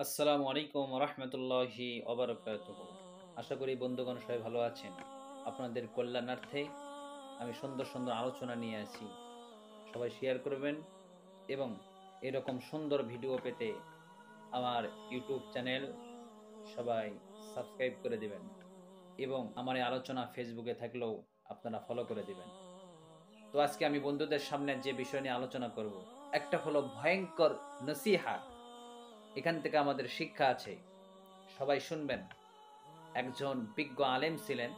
আসসালামু আলাইকুম রহমতুল্লাহি ওবারাকাতুহ। আশা করি বন্ধুগণ সবাই ভালো আছেন। আপনাদের কল্যাণার্থে আমি সুন্দর সুন্দর আলোচনা নিয়ে আসি। সবাই শেয়ার করবেন এবং এরকম সুন্দর ভিডিও পেতে আমার ইউটিউব চ্যানেল সবাই সাবস্ক্রাইব করে দিবেন এবং আমার এই আলোচনা ফেসবুকে থাকলেও আপনারা ফলো করে দিবেন। তো আজকে আমি বন্ধুদের সামনে যে বিষয় নিয়ে আলোচনা করব, একটা হলো ভয়ঙ্কর নসিহা। এখান থেকে আমাদের শিক্ষা আছে, সবাই শুনবেন। একজন বিজ্ঞ আলেম ছিলেন,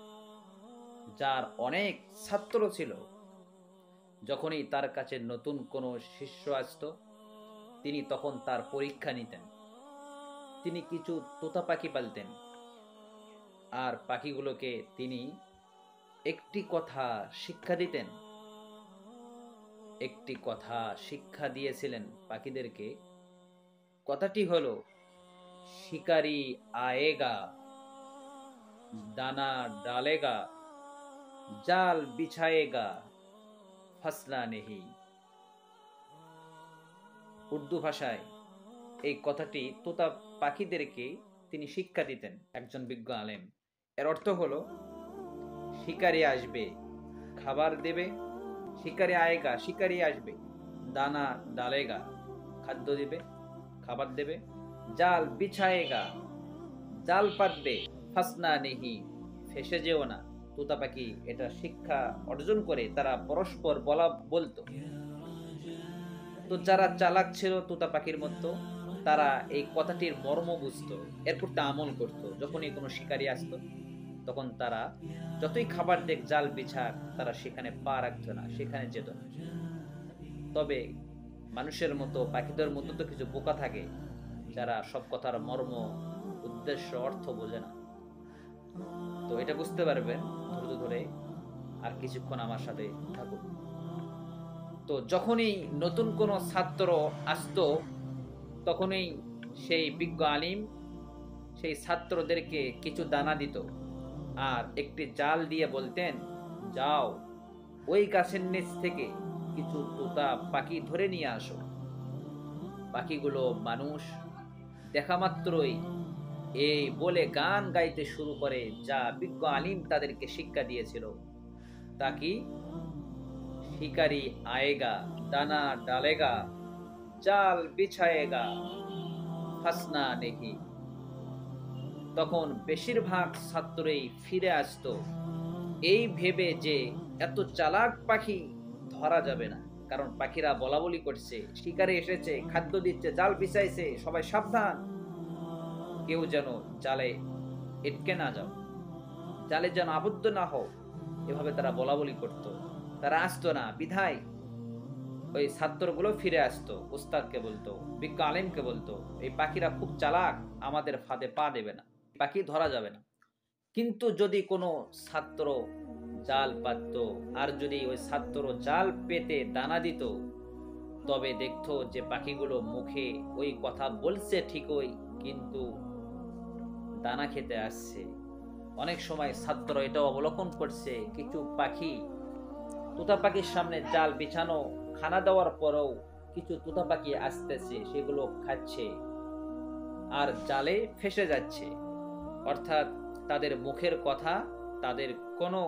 যার অনেক ছাত্র ছিল। যখনই তার কাছে নতুন কোনো শিষ্য আসত, তিনি তখন তার পরীক্ষা নিতেন। তিনি কিছু তোতা পাখি পালতেন, আর পাখিগুলোকে তিনি একটি কথা শিক্ষা দিতেন। একটি কথা শিক্ষা দিয়েছিলেন পাখিদেরকে। কথাটি হলো, শিকারি আয়েগা, দানা ডালেগা, জাল বিছায়েগা, ফাসলা নেহি। উর্দু ভাষায় এই কথাটি তোতা পাখিদেরকে তিনি শিক্ষা দিতেন, একজন বিজ্ঞ আলেম। এর অর্থ হলো, শিকারি আসবে, খাবার দেবে, শিকারি আয়েগা, শিকারি আসবে, দানা ডালেগা, খাদ্য দিবে, খাবার দেবে, জাল বিছায়েগা, জাল পাতবে, ফাসনা নেহি, ফেসে যেও না। তোতা পাখি এটা শিক্ষা অর্জন করে তারা পরস্পর বলতো। তো যারা চালাক ছিল তোতা পাখির মতো, তারা এই কথাটির মর্ম বুঝতো, এরপর তা আমল করত। যখনই কোনো শিকারী আসতো, তখন তারা যতই খাবার দেখ, জাল বিছাক, তারা সেখানে পা রাখতো না, সেখানে যেত না। তবে মানুষের মতো পাখিদের মতো তো কিছু বোকা থাকে, যারা সব কথার মর্ম, উদ্দেশ্য, অর্থ বোঝে না। তো এটা বুঝতে পারবেন ধৈর্য ধরে আর কিছুক্ষণ আমার সাথে থাকুন। তো যখনই নতুন কোনো ছাত্র আসতো, তখনই সেই বিজ্ঞ আলিম সেই ছাত্রদেরকে কিছু দানা দিত আর একটি জাল দিয়ে বলতেন, যাও ওই গাছের নিচ থেকে কিছু তোতা পাখি ধরে নিয়ে আসো। পাখিগুলো মানুষ দেখা মাত্রই এই বলে গান গাইতে শুরু করে, যা বিজ্ঞ আলিম তাদেরকে শিক্ষা দিয়েছিল। তা কি? শিকারি আয়েগা, দানা ডালেগা, জাল বিছায়েগা, ফাসনা নেহি। তখন বেশিরভাগ ছাত্রই ফিরে আসতো, এই ভেবে যে এত চালাক পাখি ধরা যাবে না, কারণ পাখিরা বলা বলি করছে, শিকারে এসেছে, খাদ্য দিচ্ছে, জাল বিছাইছে, সবাই সাবধান, কেউ যেন জালে এটকে না যাও, জালে যেন আবদ্ধ না হও। এভাবে তারা বলা বলি করতো। তারা আসতো না বিধায় ওই ছাত্রগুলো ফিরে আসতো, উস্তাদকে বলতো, বিজ্ঞ আলেমকে বলতো, এই পাখিরা খুব চালাক, আমাদের ফাঁদে পা দেবে না, পাখি ধরা যাবে না। কিন্তু যদি কোনো ছাত্র জাল পাততো, আর যদি ওই ছাত্র জাল পেতে দানা দিত, তবে দেখতো যে পাখিগুলো মুখে ওই কথা বলছে ঠিকই, কিন্তু দানা খেতে আসছে। অনেক সময় ছাত্র এটাও অবলোকন করছে, কিছু পাখি তোতা পাখির সামনে জাল বিছানো, খানা দেওয়ার পরেও কিছু তোতা পাখি আসতেছে, সেগুলো খাচ্ছে আর জালে ফেসে যাচ্ছে। অর্থাৎ তাদের মুখের কথা তাদের কোনো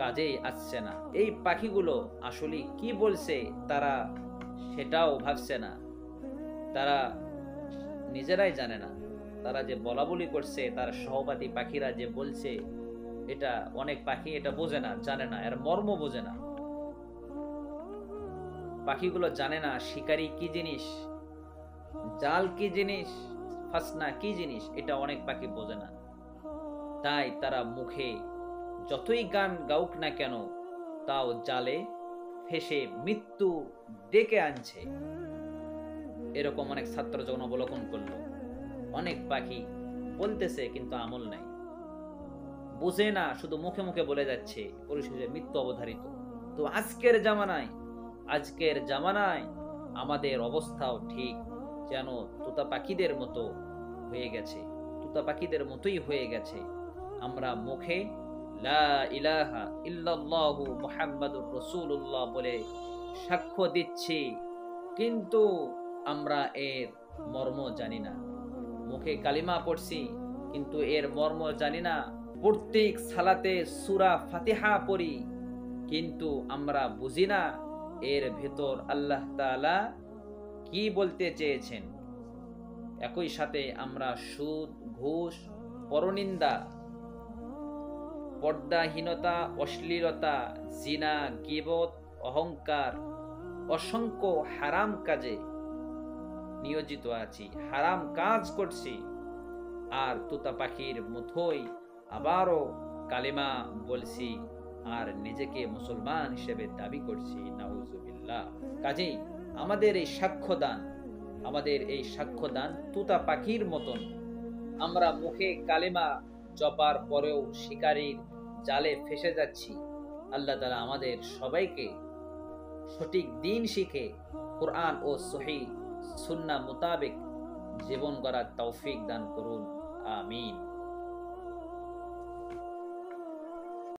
কাজেই আসছে না। এই পাখিগুলো আসলে কি বলছে তারা সেটাও ভাবছে না, তারা নিজেরাই জানে না। তারা যে বলা বলি করছে, তার সহপাঠী পাখিরা যে বলছে, এটা অনেক পাখি এটা বোঝে না, জানে না, এর মর্ম বোঝে না। পাখিগুলো জানে না শিকারি কি জিনিস, জাল কি জিনিস, ফাসনা কি জিনিস, এটা অনেক পাখি বোঝে না। তাই তারা মুখে যতই গান গাউক না কেন, তাও জালে ফেসে মৃত্যু ডেকে আনছে। এরকম অনেক ছাত্র যখন অবলোকন করলো, অনেক পাখি বলতেছে কিন্তু আমল নাই, বুঝে না, শুধু মুখে মুখে বলে যাচ্ছে, পরিশেষে মৃত্যু অবধারিত। তো আজকের জামানায় আমাদের অবস্থাও ঠিক যেন তোতা পাখিদের মতো হয়ে গেছে, তোতা পাখিদের মতোই হয়ে গেছে। আমরা মুখে লা ইলাহা ইল্লাল্লাহু মুহাম্মাদুর রাসূলুল্লাহ বলে সাক্ষ্য দিচ্ছি, কিন্তু আমরা এর মর্ম জানি না। মুখে মুখে কালিমা পড়ছি কিন্তু এর মর্ম জানি না। প্রত্যেক সালাতে সূরা ফাতিহা পড়ি কিন্তু আমরা বুঝি না এর ভেতর আল্লাহ তাআলা কি বলতে চেয়েছেন। একই সাথে আমরা সুদ, ঘুষ, পরনিন্দা, পর্দাহীনতা, অশ্লীলতা, জিনা, গীবত, অহংকার, অসংখ্য হারাম কাজে নিয়োজিত আছি, হারাম কাজ করছি। আর তোতা পাখির মতোই আবারও কালিমা বলছি আর নিজেকে মুসলমান হিসেবে দাবি করছি। নাউজুবিল্লাহ। কাজেই আমাদের এই সাক্ষ্যদান তোতা পাখির মতন। আমরা মুখে কালিমা জপার পরেও শিকারীর জালে ফেসে যাচ্ছি। আল্লাহ তাআলা আমাদের সবাইকে সঠিক দিন শিখে কুরআন ও সহিহ সুন্নাহ মোতাবেক জীবন গড়ার তৌফিক দান করুন। আমিন।